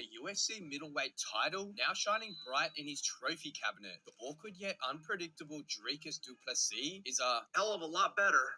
a UFC middleweight title now shining bright in his trophy cabinet. The awkward yet unpredictable Dricus du Plessis is a hell of a lot better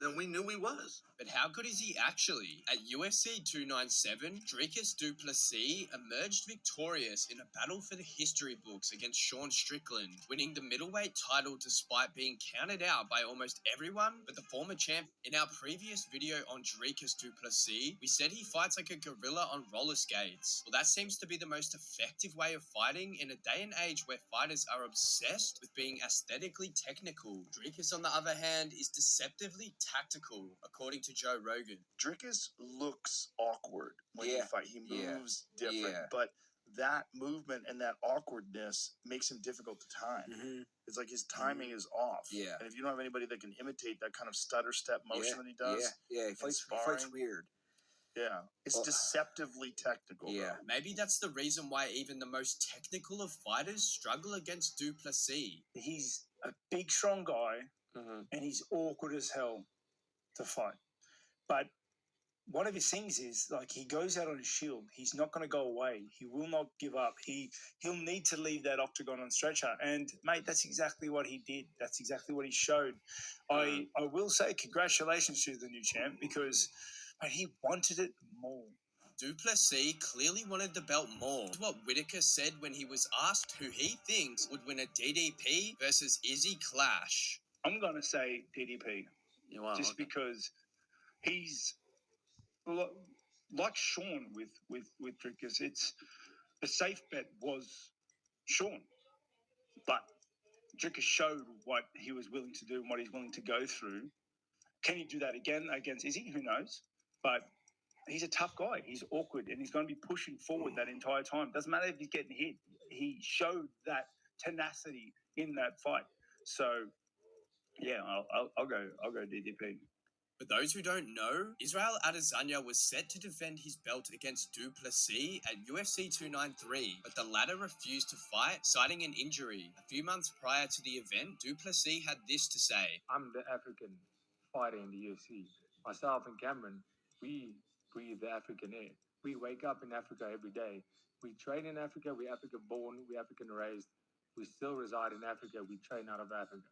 than we knew he was. But how good is he actually? At UFC 297, Dricus du Plessis emerged victorious in a battle for the history books against Sean Strickland, winning the middleweight title despite being counted out by almost everyone but the former champ. In our previous video on Dricus du Plessis, we said he fights like a gorilla on roller skates. Well, that seems to be the most effective way of fighting in a day and age where fighters are obsessed with being aesthetically technical. Dricus, on the other hand, is deceptively tactical, according to Joe Rogan. Dricus looks awkward when he fight. He moves different, Yeah. but that movement and that awkwardness makes him difficult to time. Mm-hmm. It's like his timing is off. Yeah. And if you don't have anybody that can imitate that kind of stutter step motion that he does, he fights weird. Yeah, it's deceptively technical. Yeah. Though. Maybe that's the reason why even the most technical of fighters struggle against du Plessis. He's a big, strong guy, and he's awkward as hell to fight. But one of his things is, like, he goes out on his shield. He's not going to go away. He will not give up. He'll need to leave that octagon on stretcher. And, mate, that's exactly what he did. That's exactly what he showed. I will say congratulations to the new champ because he wanted it more. Du Plessis clearly wanted the belt more. That's what Whitaker said when he was asked who he thinks would win a DDP versus Izzy clash. I'm going to say DDP. Because he's like Sean with Dricus. It's a safe bet was Sean, but Dricus showed what he was willing to do and what he's willing to go through. Can he do that again against Izzy? Who knows? But he's a tough guy. He's awkward, and he's going to be pushing forward that entire time. Doesn't matter if he's getting hit. He showed that tenacity in that fight. So, yeah, I'll go DDP. For those who don't know, Israel Adesanya was set to defend his belt against du Plessis at UFC 293, but the latter refused to fight, citing an injury. A few months prior to the event, du Plessis had this to say. I'm the African fighter in the UFC. Myself and Cameron, we breathe the African air. We wake up in Africa every day. We train in Africa, we're African born, we're African raised. We still reside in Africa, we train out of Africa.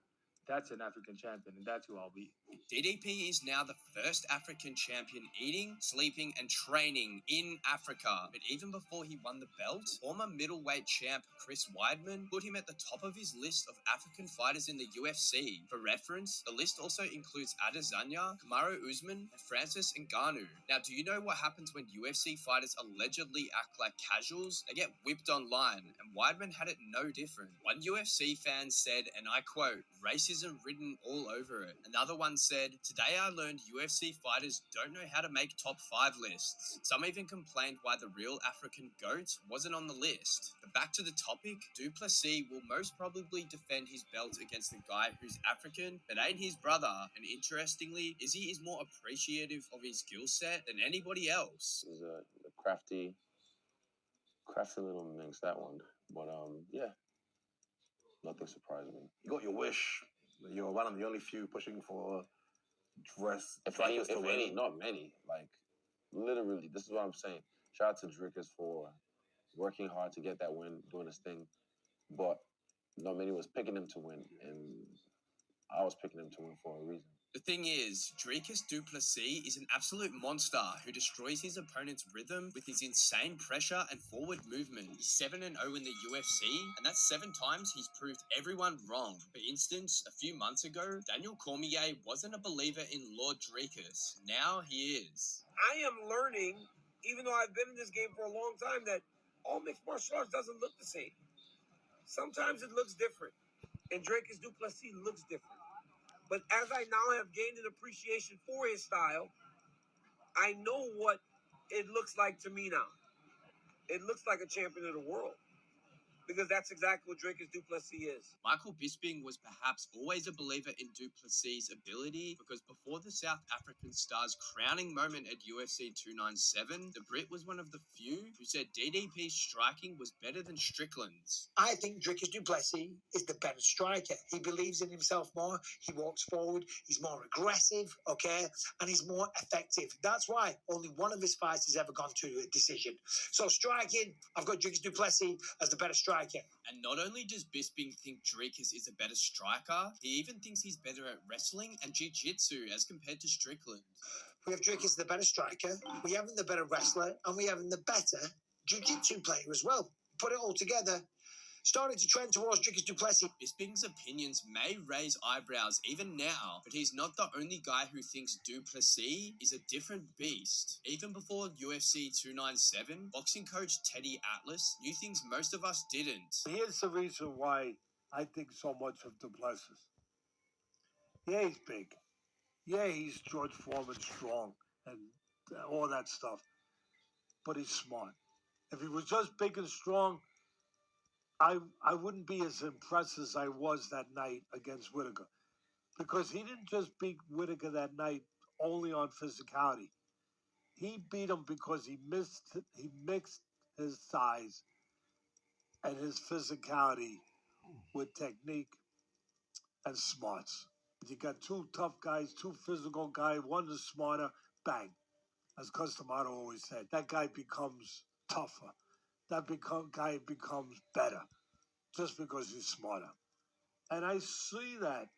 That's an African champion, and that's who I'll be. DDP is now the first African champion eating, sleeping, and training in Africa. But even before he won the belt, former middleweight champ Chris Weidman put him at the top of his list of African fighters in the UFC. For reference, the list also includes Adesanya, Kamaru Usman, and Francis Ngannou. Now, do you know what happens when UFC fighters allegedly act like casuals? They get whipped online, and Weidman had it no different. One UFC fan said, and I quote, "Racism written all over it." Another one said, "Today I learned UFC fighters don't know how to make top 5 lists." Some even complained why the real African GOAT wasn't on the list. But back to the topic, du Plessis will most probably defend his belt against a guy who's African but ain't his brother. And interestingly, Izzy is more appreciative of his skill set than anybody else. He's a crafty little minx, that one. But yeah, nothing surprised me. You got your wish. You're one of the only few pushing for dress. If any, not many. Like, literally, this is what I'm saying. Shout out to Dricus for working hard to get that win, doing his thing. But not many was picking him to win, and I was picking him to win for a reason. The thing is, Dricus du Plessis is an absolute monster who destroys his opponent's rhythm with his insane pressure and forward movement. He's 7-0 in the UFC, and that's 7 times he's proved everyone wrong. For instance, a few months ago, Daniel Cormier wasn't a believer in Lord Dricus. Now he is. I am learning, even though I've been in this game for a long time, that all mixed martial arts doesn't look the same. Sometimes it looks different, and Dricus du Plessis looks different. But as I now have gained an appreciation for his style, I know what it looks like to me now. It looks like a champion of the world. because that's exactly what Dricus du Plessis is. Michael Bisping was perhaps always a believer in du Plessis' ability because before the South African star's crowning moment at UFC 297, the Brit was one of the few who said DDP's striking was better than Strickland's. I think Dricus du Plessis is the better striker. He believes in himself more. He walks forward. He's more aggressive, okay? And he's more effective. That's why only one of his fights has ever gone to a decision. So striking, I've got Dricus du Plessis as the better striker. And not only does Bisping think Dricus is a better striker, he even thinks he's better at wrestling and jiu-jitsu as compared to Strickland. We have Dricus the better striker, we have him the better wrestler, and we have him the better jiu-jitsu player as well. Put it all together, starting to trend towards Dricus du Plessis. Bisping's opinions may raise eyebrows even now, but he's not the only guy who thinks du Plessis is a different beast. Even before UFC 297, boxing coach Teddy Atlas knew things most of us didn't. Here's the reason why I think so much of du Plessis. Yeah, he's big. Yeah, he's George Foreman strong and all that stuff. But he's smart. If he was just big and strong, I wouldn't be as impressed as I was that night against Whittaker. Because he didn't just beat Whittaker that night only on physicality. He beat him because he mixed his size and his physicality with technique and smarts. You got two tough guys, two physical guys, one is smarter, bang. As Customato always said, that guy becomes tougher. That guy becomes better just because he's smarter. And I see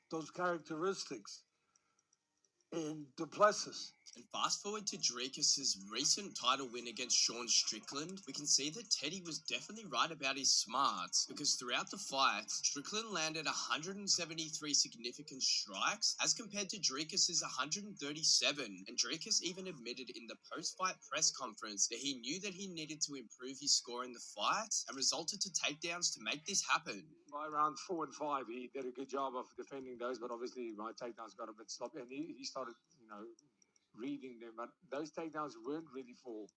those characteristics in du Plessis. And fast forward to Dricus' recent title win against Sean Strickland, we can see that Teddy was definitely right about his smarts, because throughout the fight, Strickland landed 173 significant strikes as compared to Dricus' 137, and Dricus even admitted in the post-fight press conference that he knew that he needed to improve his score in the fight and resorted to takedowns to make this happen. By round 4 and 5, he did a good job of defending those, but obviously my takedowns got a bit sloppy, and he started, reading them. But those takedowns weren't really for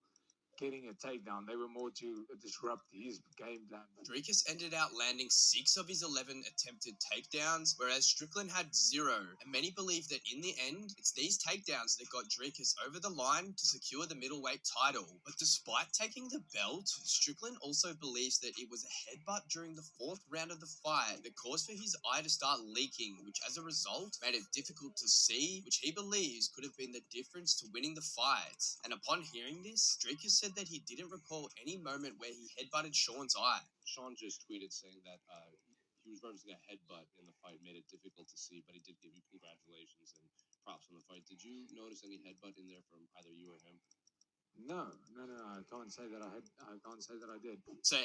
getting a takedown. They were more to disrupt his game plan. Dricus ended out landing 6 of his 11 attempted takedowns, whereas Strickland had 0. And many believe that in the end, it's these takedowns that got Dricus over the line to secure the middleweight title. But despite taking the belt, Strickland also believes that it was a headbutt during the 4th round of the fight that caused for his eye to start leaking, which as a result made it difficult to see, which he believes could have been the difference to winning the fight. And upon hearing this, Dricus said that he didn't recall any moment where he headbutted Sean's eye. Sean just tweeted saying that he was referencing a headbutt in the fight, made it difficult to see, but he did give you congratulations and props on the fight. Did you notice any headbutt in there from either you or him? No, I can't say that I can't say that I did. So